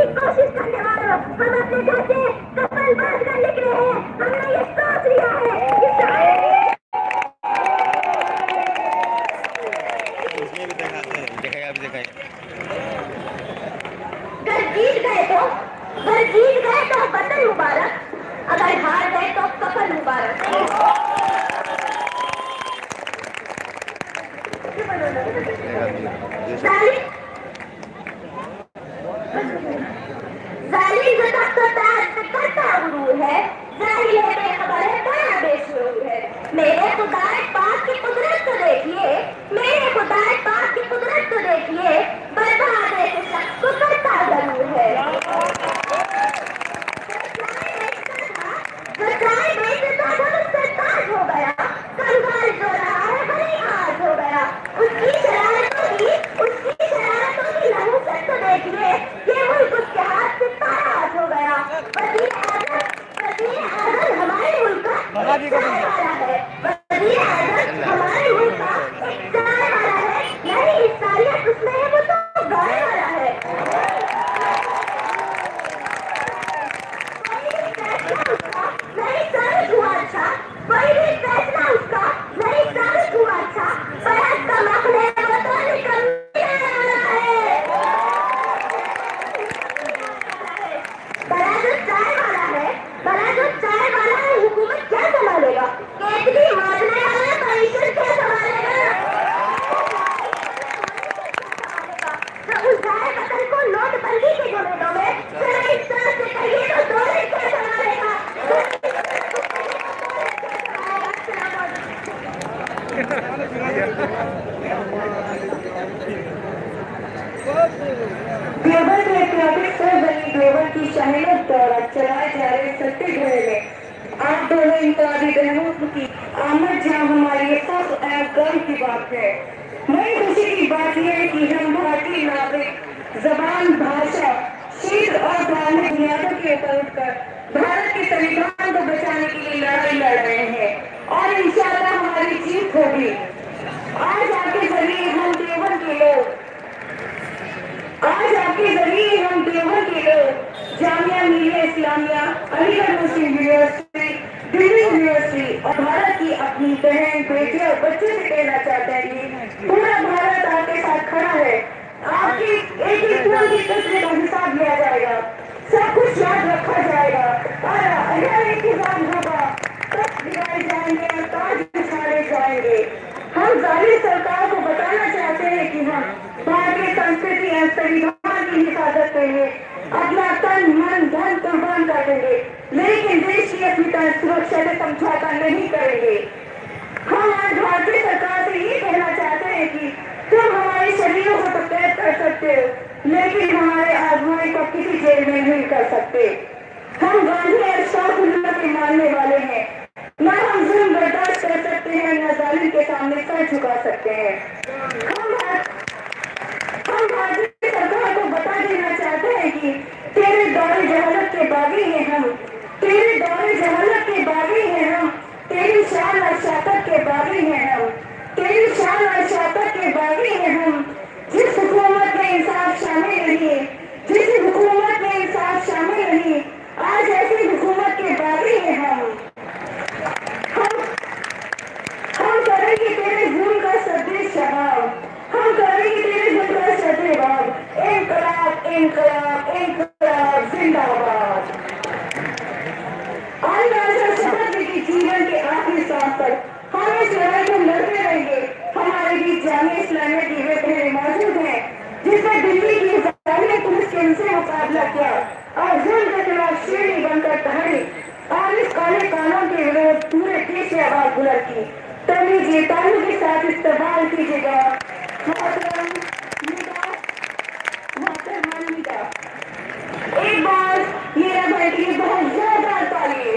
की कोशिश करने वालों, हम अपने घर से कपल बांध कर निकले हैं। हमने ये सोच लिया है कि इसमें भी दिखाते हैं, दिखाएगा अभी दिखाएगा। अगर जीत गए तो बदन मुबारक, अगर हार गए तो कफन मुबारक। जालिम जो करता गुरूर है, जाहिल है बेखबर है, बड़ा बेशूर है। मेरे खुदाए पाक की कुदरत तो देखिए, मेरे खुदाए पाक की कुदरत तो देखिए, बर्बाद ऐसे शख्स को करता जरूर है। जो चाय बेचता था उससे ताज हो गया, कंगाल जो रहा है बड़ी आज हो गया। उसकी शरारतों की नहुसत तो देखिए, ये मुल्क उसके हाथ से ताराज हो गया। वज़ीर आज़म हमारे मुल्क का एक चाय वाला है, वज़ीर आज़म हमारे मुल्क का एक चाय वाला है। नहीं इंसानियत उसमें है, वो तो गाय वाला है। नहीं साबित हुआ अच्छा, कोई भी फैसला उसका नहीं साबित हुआ अच्छा। बरस का मखने वो तो निकलने वाला है। बड़ा जो चाय वाला है हुकूमत क्या संभालेगा? केतली मारने वाला मईशत क्या संभालेगा? तो उस जाए वतन को नोटबंदी के जुर्मों में जरा इस तरह से कहिए तो दौरे क्या संभालेगा? देवबंद में ट्रैफिक से बनी देवबंद की शाहीनों द्वारा चलाए जा रहे सत्याग्रह में आप दोनों इनकलाबी बहनों की आमद जहाँ हमारी खास गर्व की बात है। बड़ी खुशी की बात यह है कि हम भारतीय नागरिक जबान, भाषा, क्षेत्र और धार्मिक बुनियादों के ऊपर उठकर भारत के संविधान को बचाने के लिए लड़ाई लड़ रहे हैं और इंशाअल्लाह हमारी जीत होगी। आज आपके जरिए हम देवबंद के लोग जामिया मिलिया इस्लामिया, अलीगढ़ मुस्लिम यूनिवर्सिटी, दिल्ली यूनिवर्सिटी और भारत की अपनी बहन, बेटियां और बच्चे से कहना चाहते हैं कि पूरा भारत आपके साथ खड़ा है। आपकी एक एक की तस्वीर का हिसाब लिया जाएगा, सब कुछ याद रखा जाएगा और अगर इंतजाम होगा तब गिराए जाएंगे और ताज उछाले जाएंगे। हम जालिम सरकार को बताना चाहते हैं कि हम भारतीय संस्कृति और संविधान की हिफाजत के लिए अपना तन, मन, धन कुर्बान कर देंगे, लेकिन देश की अस्मिता सुरक्षा से समझौता नहीं करेंगे। हम आज भारतीय सरकार से ये कहना चाहते हैं कि तुम हमारे शरीरों को तो कैद कर सकते हो, लेकिन हमारे आजमाई को किसी जेल में नहीं कर सकते। हम गांधी और शाहपुरा के मानने वाले हैं, न हम जुल्म बर्दाश्त कर सकते हैं, न जालिम के सामने सर झुका सकते हैं। हम भारतीय सरकार को बता देना चाहते हैं कि तेरे दौरे जहालत के बागी हैं हम, तेरे दौरे जहालत के बागी हैं हम, तेरी शान और शौकत के बागी हैं हम, तेरी शान और शौकत के बागी हैं हम। जिस हुकूमत में इंसाफ शामिल नहीं, जिस हुकूमत में इंसाफ शामिल नहीं, आज ऐसी हुकूमत के बागी हैं हम करेंगे तेरे जुल्म का सदे शबाब, हम करेंगे तेरे जुल्म का सदे बाब। इनकलाब इनकलाब इनकलाब जिंदाबाद। आज शपथ की जीवन के आखिरी सांस तक हम इस लड़ाई को लड़ते रहेंगे। हमारे बीच जामिया इस्लामिया की वे बहनें मौजूद हैं जिसने दिल्ली की जामिया पुलिस के उनसे मुकाबला किया और जुल्म के खिलाफ शेरनी बनकर कहानी और इस काले कानून के विरोध पूरे देश से आवाज बुलंद की। तो लीजिए तालियों के साथ इस्तेमाल कीजिएगा एक बार मेरा बैठिए बहुत जोरदार तालिए।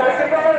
First of all,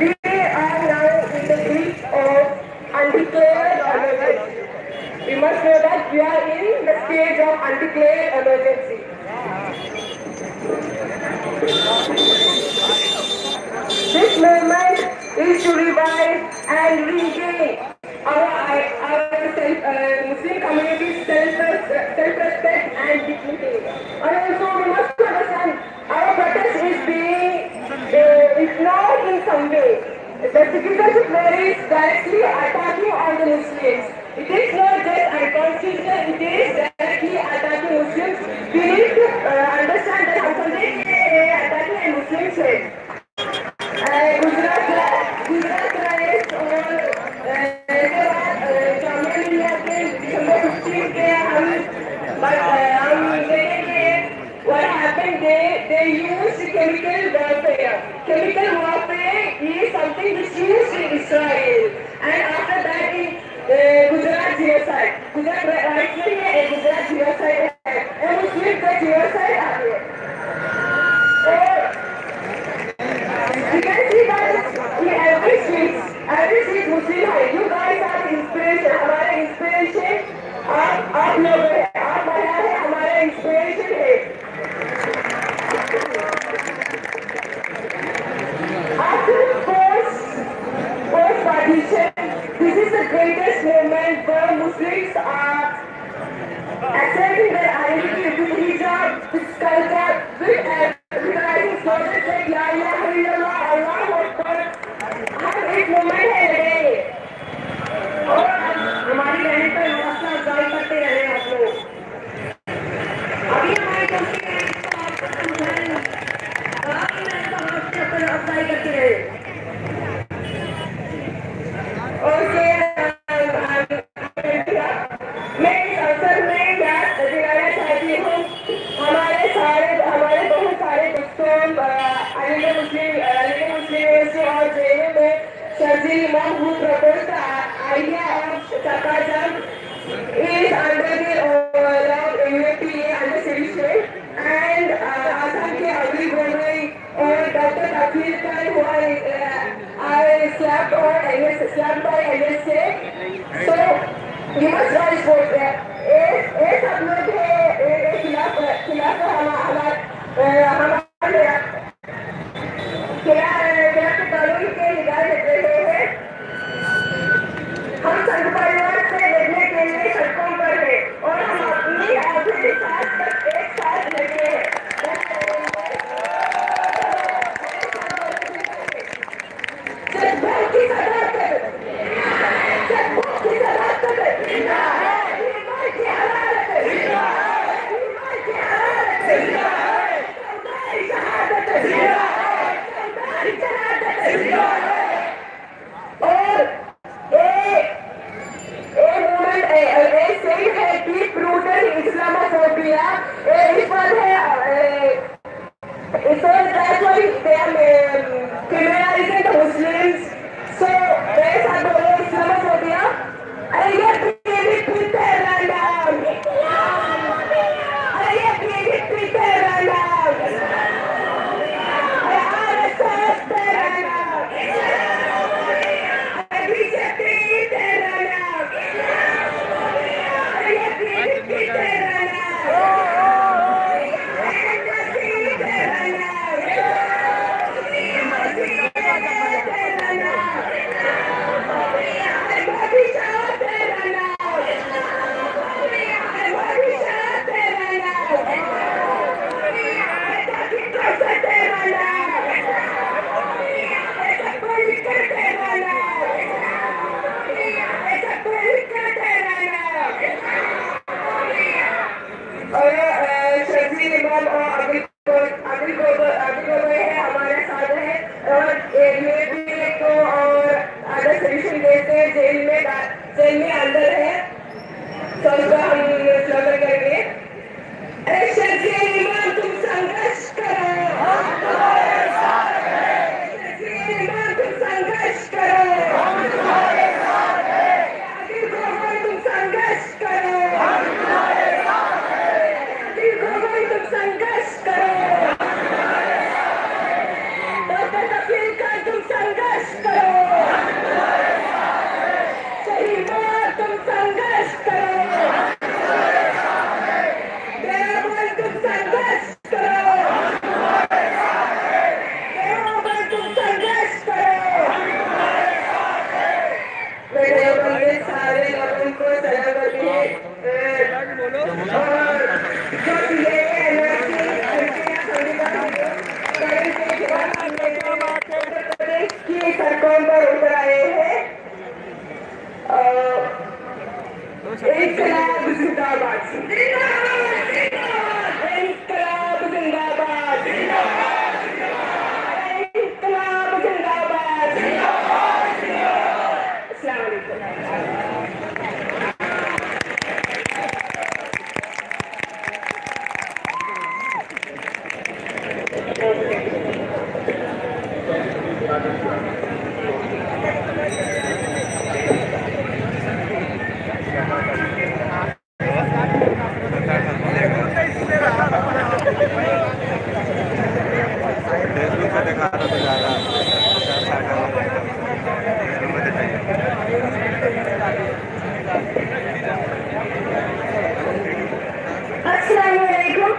We are now in the midst of undeclared emergency. We must know that we are in the stage of undeclared emergency. This movement is to revive and regain our Muslim community's self-respect and dignity. And also we must understand our protest is being ignored in some way. The citizenship law is directly attacking on the Muslims. It is not just unconstitutional, it is directly attacking Muslims. We need to understand that हम समझे कि ये attacking Muslims है. Gujarat rights और जामिया के दिसंबर 15 के हम देखेंगे what happened. They used chemical warfare. Chemical warfare is something which used in Israel, and after that in Gujarat genocide. Gujarat rights नहीं है, Gujarat genocide है. और Muslim का genocide आ गया. You can see that in every street Muslim है. You guys are inspiration. हमारे inspiration आप लोग हैं. आप महिला हैं, हमारे inspiration है. After post-partition, this is the greatest moment where Muslims are accepting their identity with hijab, with culture, with recognizing slogans like La ilaha illallah, Allahu Akbar. हम एक मोमेंट है लगे और हमारी बहन पर हौसला अफजाई करते रहे आप लोग. अभी हमारी दोस्ती है इसको आपको समझाएं. आप हौसला अफजाई करते रहे. और मैं इस अवसर में याद दिलाना चाहती हूँ हमारे बहुत सारे दोस्तों अलीगढ़ मुस्लिम यूनिवर्सिटी और जेएनयू में surgery Mehboob propose idea of sarcasm is under the law UAPA under sedition, and Assam के अभी बोल रही और डॉक्टर तफीर का हुआ slapped by NSA. So you must rise for that. ये सब लोग हैं खिलाफ हमारे कानून के निगाह रख रहे हैं. हम संघ परिवार से लड़ने के लिए सड़कों पर हैं और हम अपनी आखिरी सांस तक एक साथ लगे हैं. अभी है हमारे साथ है और आदर सजेशन देते हैं जेल में अंदर है तो उसका हम स्लोगन करेंगे तुम संघर्ष करो हम तुम्हारे साथ हैं तुम संघर्ष करो हम तुम्हारे साथ हैं तुम संघर्ष करो हम तुम्हारे साथ हैं तुम संघर्ष करो डॉक्टर तफलील तुम संघर्ष करो सही बात तुम संघर्ष करो तुम संघर्ष करो तुम संघर्ष करो मेरे सारे लोगों को सलाम करती है और की सड़कों पर उतर आए हैं इनकलाब जिंदाबाद इनकलाब जिंदाबाद इनकलाब जिंदाबाद अस्सलाम वालेकुम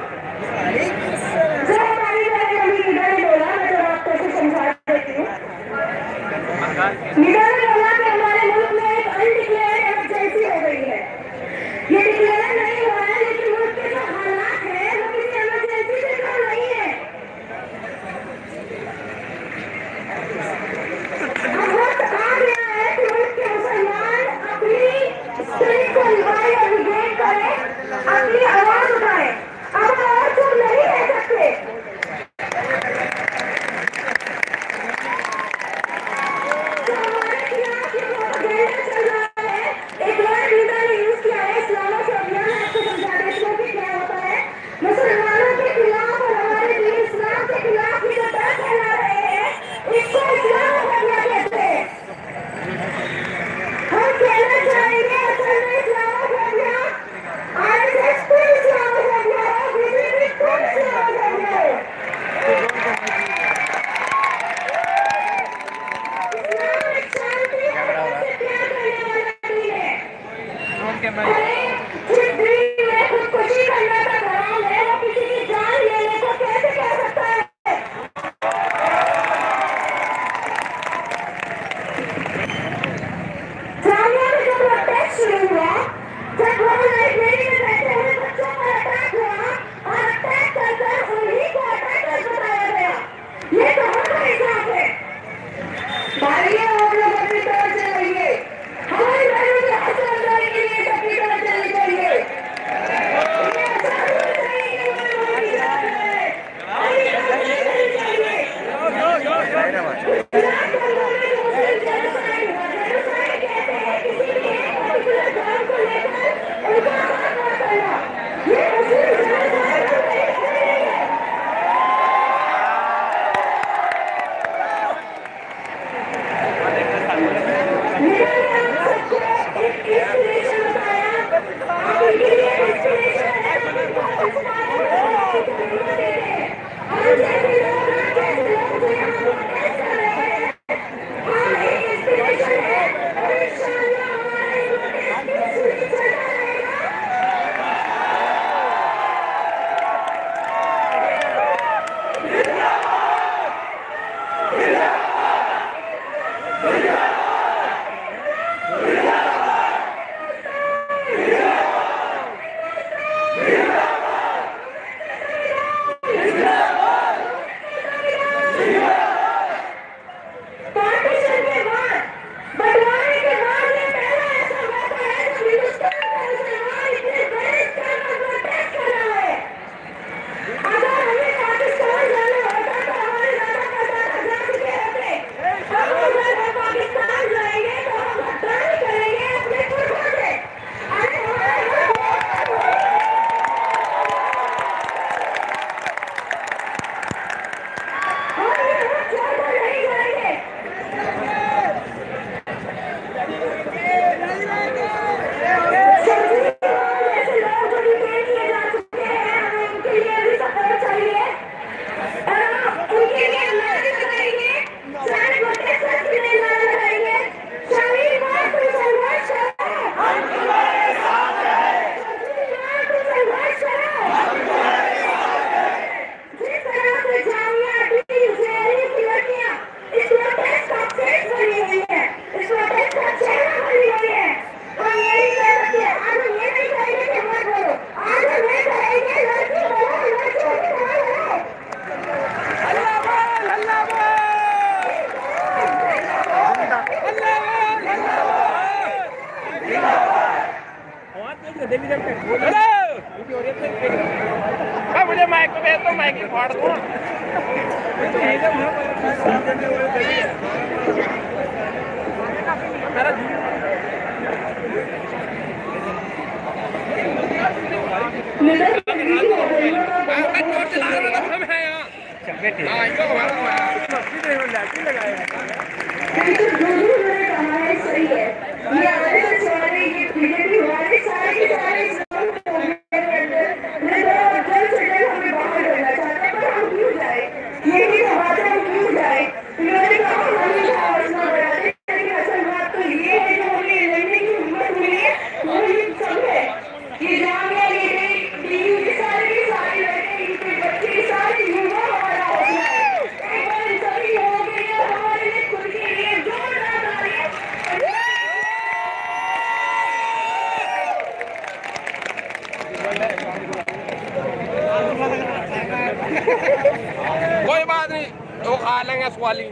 कोई बात नहीं, वो खा लेंगे सवाली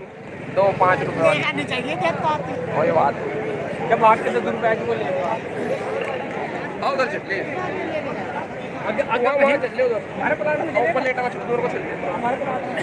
2-5 रुपए चाहिए क्या? कोई बात नहीं, जब आपके 10 रुपए की बोले आओ उधर चलिए, आगे वहाँ चलिए, उधर हमारे प्लाट में ऊपर लेटा हुआ छोटे को चलिए हमारे प्लाट में।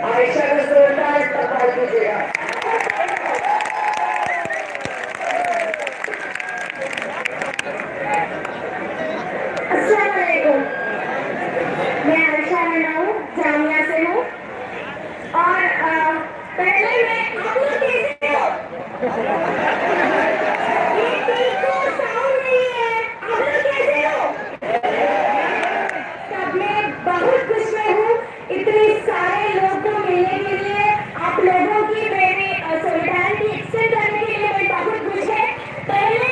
आयशा को जोरदार इस्तकबाल कीजिएगा। अस्सलाम वालेकुम, मैं आयशा हूँ, जामिया से हूँ। और पहले मैं आप लोग कैसे हो? ये तो साउंड नहीं है, आप लोग कैसे हो? तब मैं बहुत खुश हूँ इतने सारे लोगों को मिलने के लिए, आप लोगों की मेरी सॉलिडारिटी एक्सटेंड करने के लिए मैं बहुत खुश है। पहले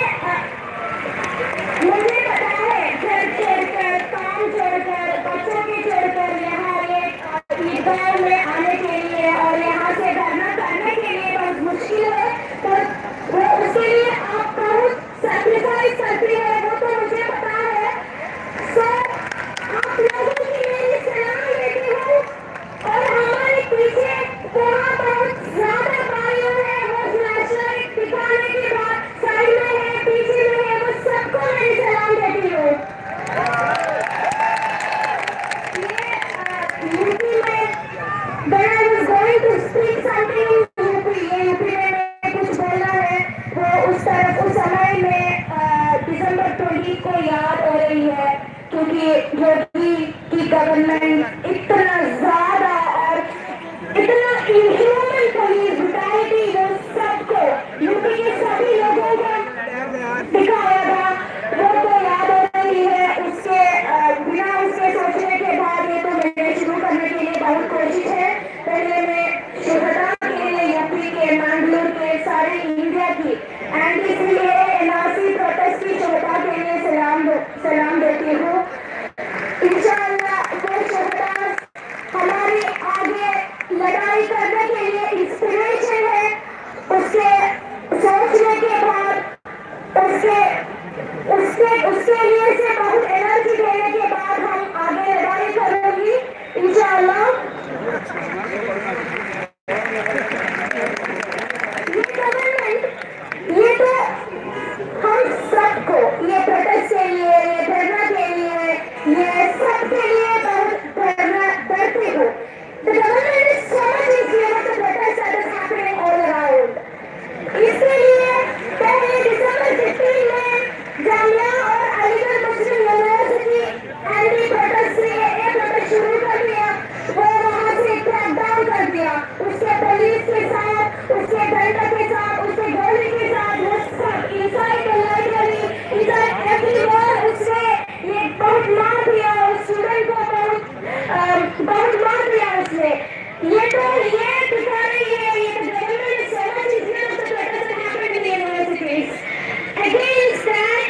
मुझे पता है घर छोड़कर, काम छोड़कर, बच्चों के छोड़कर यहाँ एक ईदगाह में आने के लिए और यहाँ से धरना करने के लिए बहुत मुश्किल है, तो वो उसके लिए आप बहुत सैक्रिफाइस करती है, वो तो मुझे पता है। सो आप लोगों की मेरी सलाह लेती हूँ। और हमारे पीछे बहुत ज्यादा भाइयों है, वो फ्लैशलाइट दिखाने के बाद साइड में है, पीछे में है, वो सबको मेरी सलाम देती हूँ। यूपी में when I was going to speak something in UP में मैंने कुछ बोला है, वो उस समय में दिसंबर 20 को याद हो रही है, क्योंकि योगी की गवर्नमेंट इतना ज्यादा और इतना इनह्यूमन पुलिस ब्रुटैलिटी वो सबको यूपी के सभी लोगों को दिखाया था, वो तो याद हो रही है। उसके बिना उसके सोचने के बाद ये तो मैंने शुरू करने के लिए बहुत कोशिश है। पहले मैं शुभदा के लिए यूपी के, मैंगलोर के, सारे इंडिया की एनआरसी प्रोटेस्ट की शुभदा के लिए सलाम देती हूँ। इंशाअल्लाह वो शुभदा हमारी आगे लड़ाई करने के लिए इंस्पिरेशन है। उसके सोचने के बाद उसके लिए से बहुत एनर्जी देने के बाद हम आगे लड़ाई करेंगे इंशाअल्लाह। ये गवर्नमेंट, ये तो हम सबको, ये प्रोटेस्ट के लिए, ये धरना के लिए, ये सबके लिए बहुत डरती हूँ। The government is so much easier with the protest that is happening all around. इसके लिए पहले दिसंबर 15 में जामिया और अलीगढ़ मुस्लिम यूनिवर्सिटी एंटी प्रोटेस्ट से एक प्रोटेस्ट शुरू कर दिया, वो वहाँ से क्रैकडाउन कर दिया, उसके पुलिस के साथ, उसके डंडा के साथ, उसके गोली के साथ, वो सब inside the library, inside everywhere उसने ये बहुत मार दिया, उस स्टूडेंट को बहुत मार दिया उसने। ये दिखा रही है, ये government is so much easier to protest that happened in universities against that.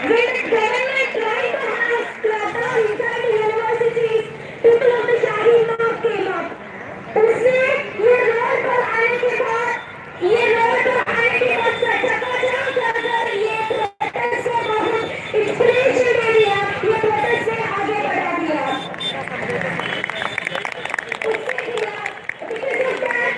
When the government tried to have crackdown inside the universities, people of the Shaheen Mark came up. उसने ये रोड पर आने के बाद चकाचौंध कर ये protest को बहुत इंस्पिरेशन दे दिया, ये प्रोटेस्ट से आगे बढ़ा दिया। उसके खिलाफ because of that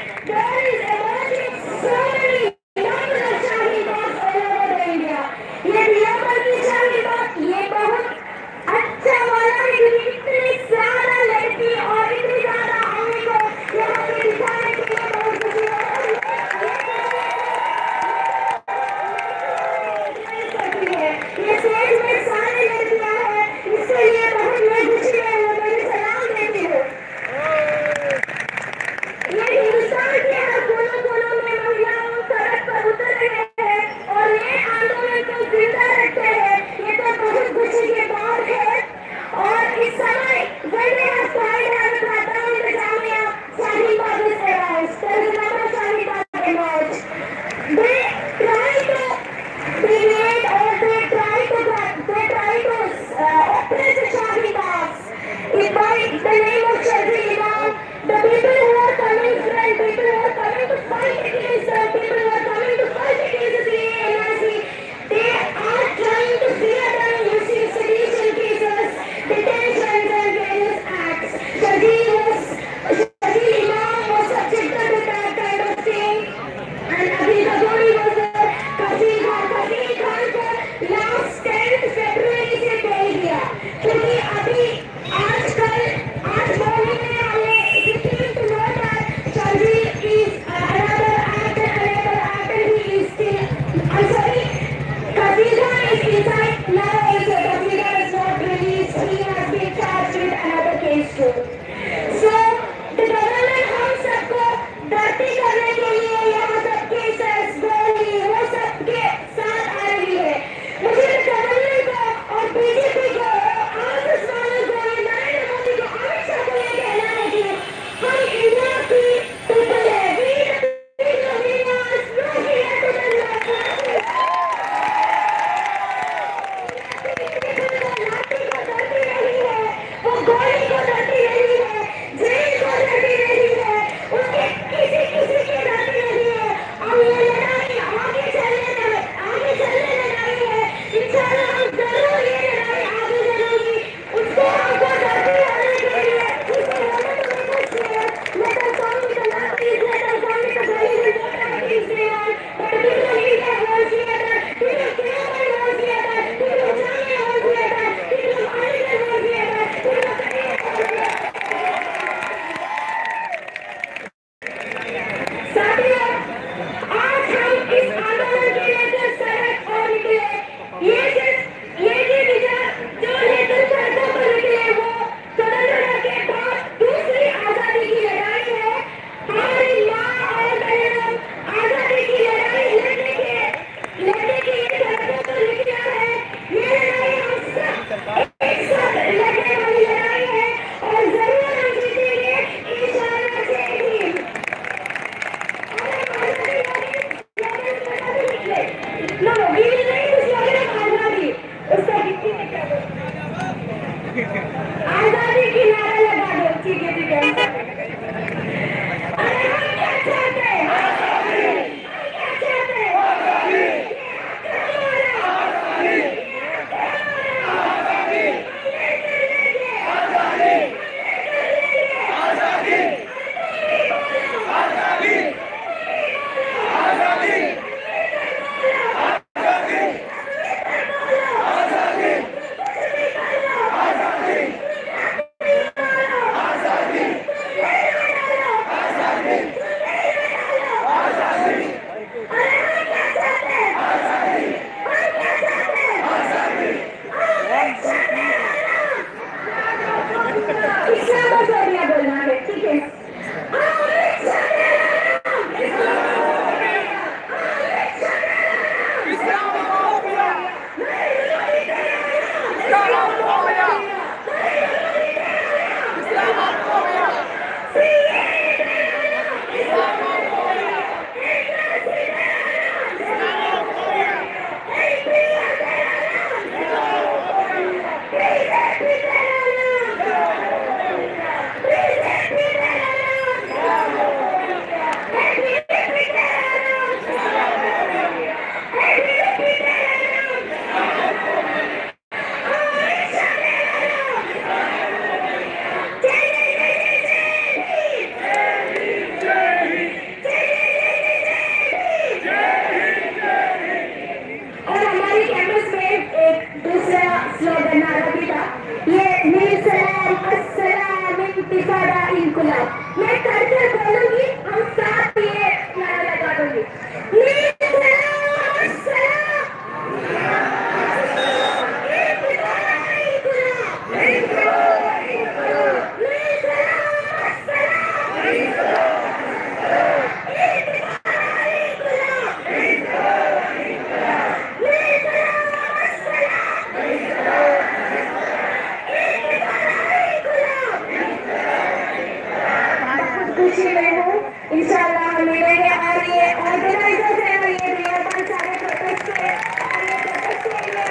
हूँ। इंशाल्लाह हम मिलेंगे। और ये ऑर्गेनाइजर्स हैं और ये बहुत सारे प्रोटेस्ट के और ये प्रोटेस्ट के लिए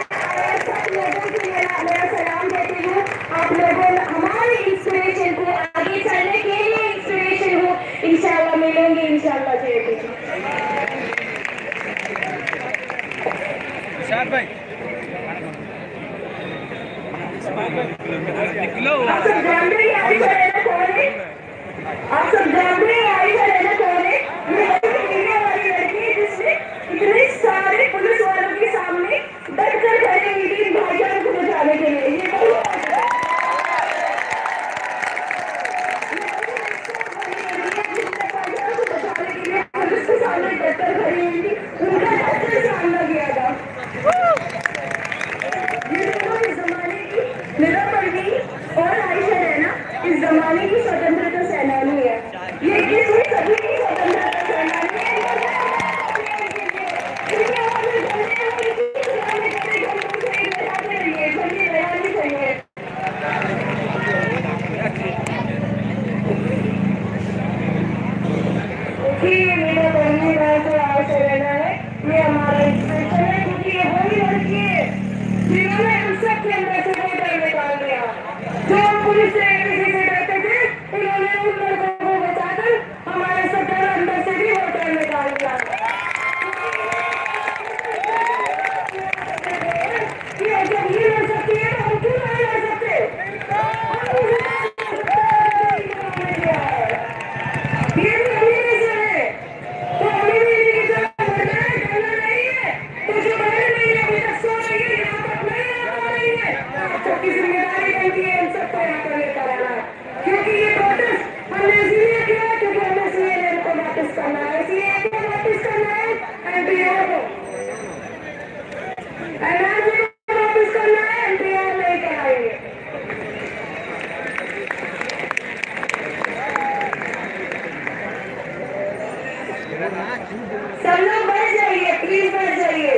सब लोगों के लिए मेरा सलाम देती हूँ। आप लोगों हमारी इंस्पिरेशन को आगे चलने के लिए इंस्पिरेशन हूँ। इंशाल्लाह मिलेंगे, इंशाल्लाह देती हूँ। भाई आप सब जान रहे हैं आइशा रहना कौन है? आप सब जान रहे हैं आइशा रहना कौन है? ये वही मीडिया वाली लड़की है जिसने इतने सारे पुलिस वालों के सामने डटकर खड़ी हुई थी भाईचारे को बचाने के लिए। ये वही भाईचारे को बचाने के लिए पुलिस के सामने डटकर खड़ी हुई थी। उनका डटकर सामना किया था। मेरा परवीन और आइशा रहना इस जमाने की स्वतंत्रता सेनानी है। ये किसी सभी की स्वतंत्रता सेनानी है। मेरा परवीन और आइशा रहना है, ये हमारा इंस्पिरेशन है, क्योंकि ये वही लड़की है जिन्होंने हम सब के अंदर से वो डर निकाल दिया। जो पुलिस से किसी से डरते थे, उन्होंने उन लड़कों को बचाकर हमारे सब डर अंदर से भी वो डर निकाल दिया। जब ये लड़ सकती है तो हम क्यों नहीं लड़ सकते? ये भी अभी नहीं है तो अभी भी इनकी तरफ लड़ना है, डरना नहीं है। तो जो बड़े नहीं अभी तक सो रही है, यहाँ तक नहीं आ रही है, सबकी जिम्मेदारी बनती है इन सबको यहाँ पर लेकर आना। क्योंकि ये प्रोटेस्ट हमने इसलिए किया है क्योंकि हमें सीएए को वापस करना है। सीएए को वापस करना है, एनपीआर को एनआरसी को वापस करना है, एनपीआर नहीं कराएंगे। सब लोग बढ़ जाइए, प्लीज बढ़ जाइए,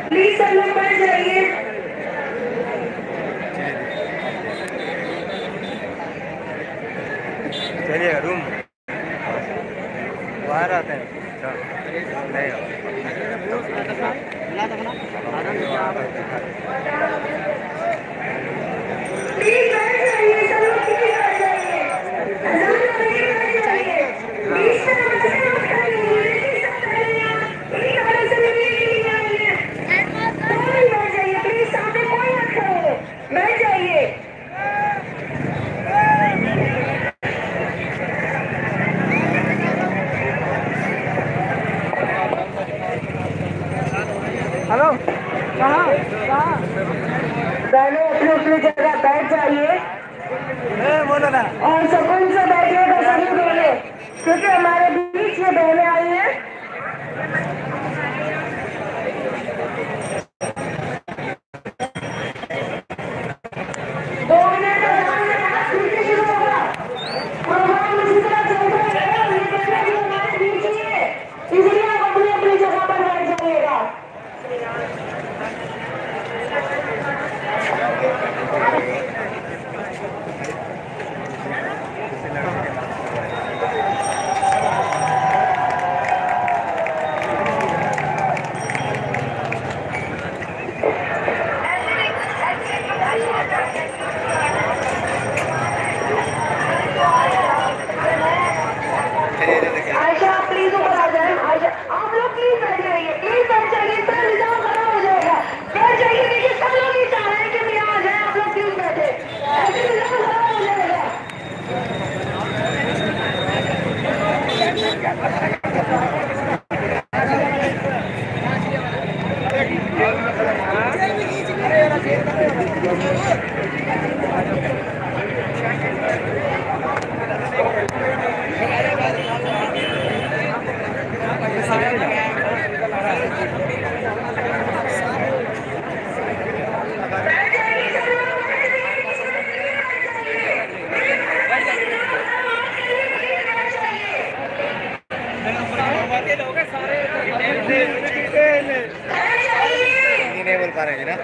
प्लीज सब लोग बढ़ जाइए। चलिएगा रूम बाहर आते हैं। प्लीज बढ़ जाइए, सब लोग प्लीज बढ़ जाइए। बढ़ जाइए प्लीज। हेलो, कहाँ बहनों अपनी अपनी जगह बैठ जाइए बोलो ना। और सुकून से बैठिएगा सभी बोले, क्योंकि हमारे बीच ये बहनें आई हैं। नहीं बोल पा रहे हैं ना।